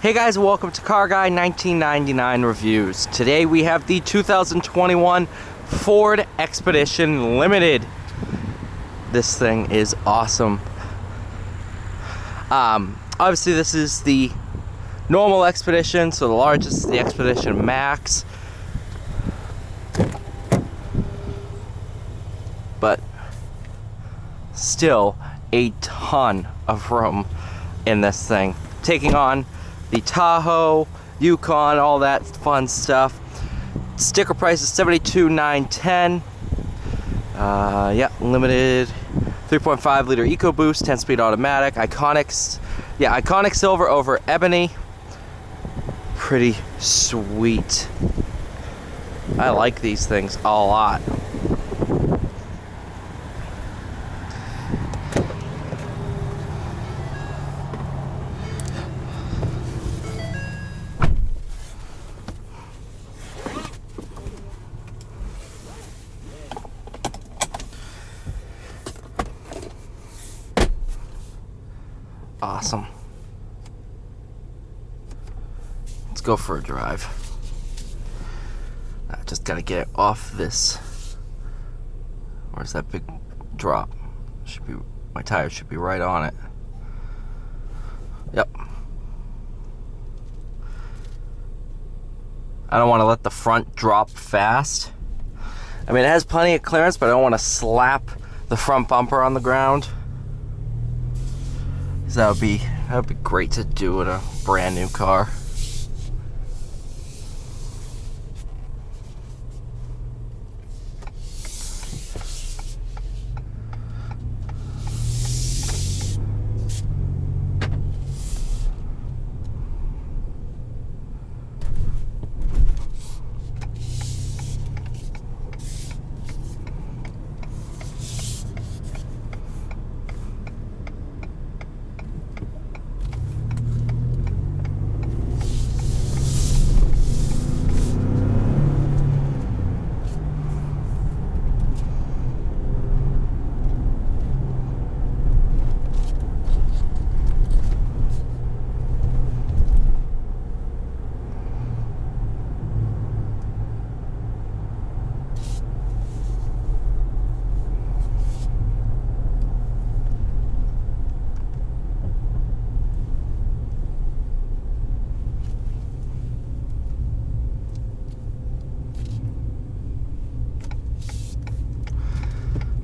Hey guys, welcome to Car Guy 1999 Reviews. Today we have the 2021 Ford Expedition Limited. This thing is awesome. Obviously this is the normal Expedition, so the largest is the Expedition Max. But still a ton of room in this thing. Taking on the Tahoe, Yukon, all that fun stuff. Sticker price is $72,910. Yeah, limited 3.5 liter EcoBoost, 10-speed automatic, iconic silver over ebony. Pretty sweet. I like these things a lot. Awesome. Let's go for a drive. I just gotta get off this. Where's that big drop? Should be, my tire should be right on it. Yep. I don't want to let the front drop fast. I mean, it has plenty of clearance, but I don't want to slap the front bumper on the ground. That would be great to do in a brand new car.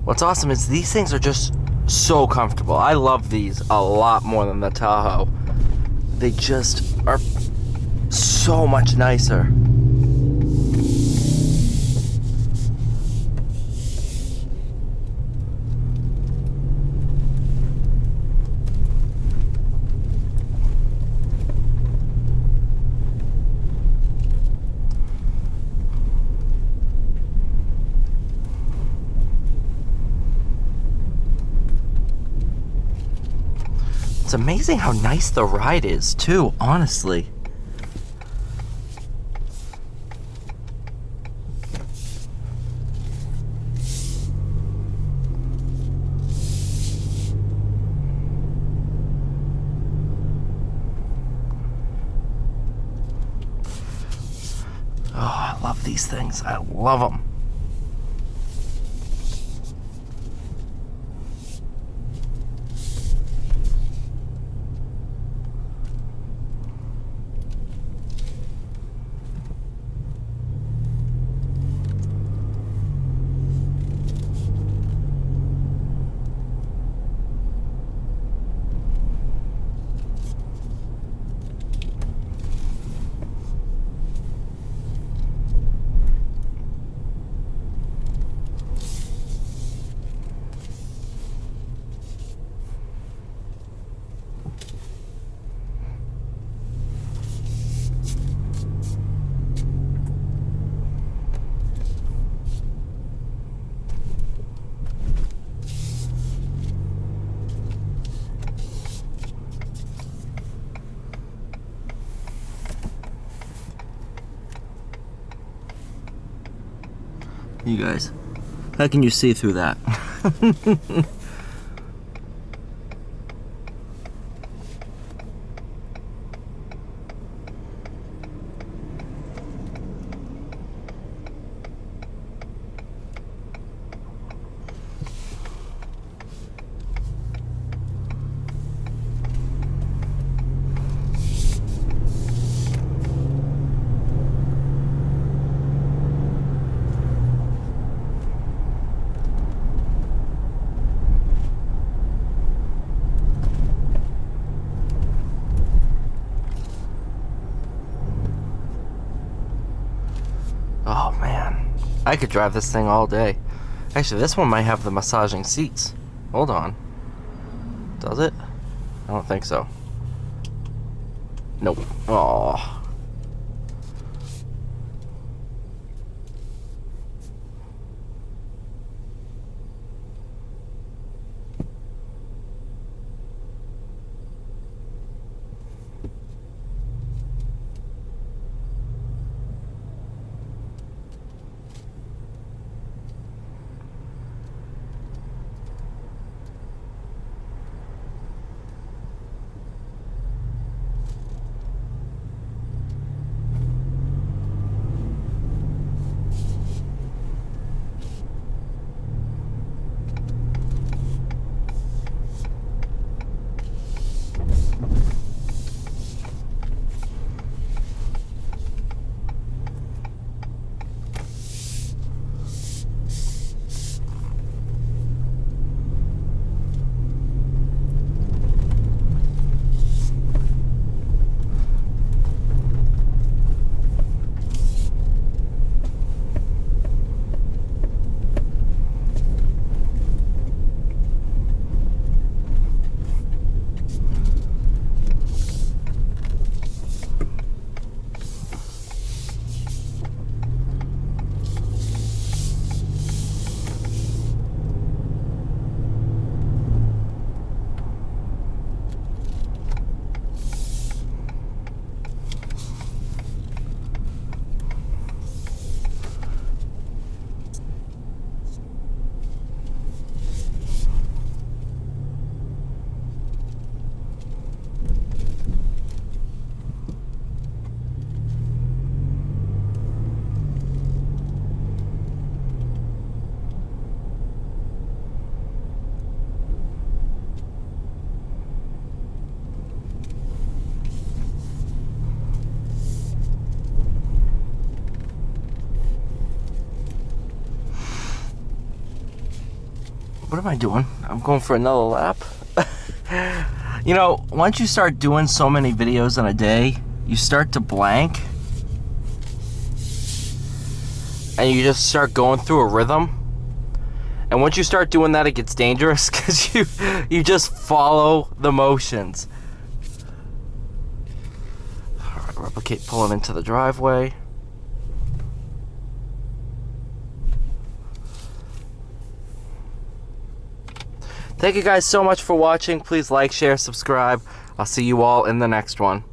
What's awesome is these things are just so comfortable. I love these a lot more than the Tahoe. They just are so much nicer. It's amazing how nice the ride is, too, honestly. Oh, I love these things. I love them. You guys, how can you see through that? I could drive this thing all day. Actually, this one might have the massaging seats. Hold on. Does it? I don't think so. Nope. Aww. What am I doing? I'm going for another lap. You know, once you start doing so many videos in a day, you start to blank. And you just start going through a rhythm. And once you start doing that, it gets dangerous because you just follow the motions. All right, replicate pulling into the driveway. Thank you guys so much for watching. Please like, share, subscribe. I'll see you all in the next one.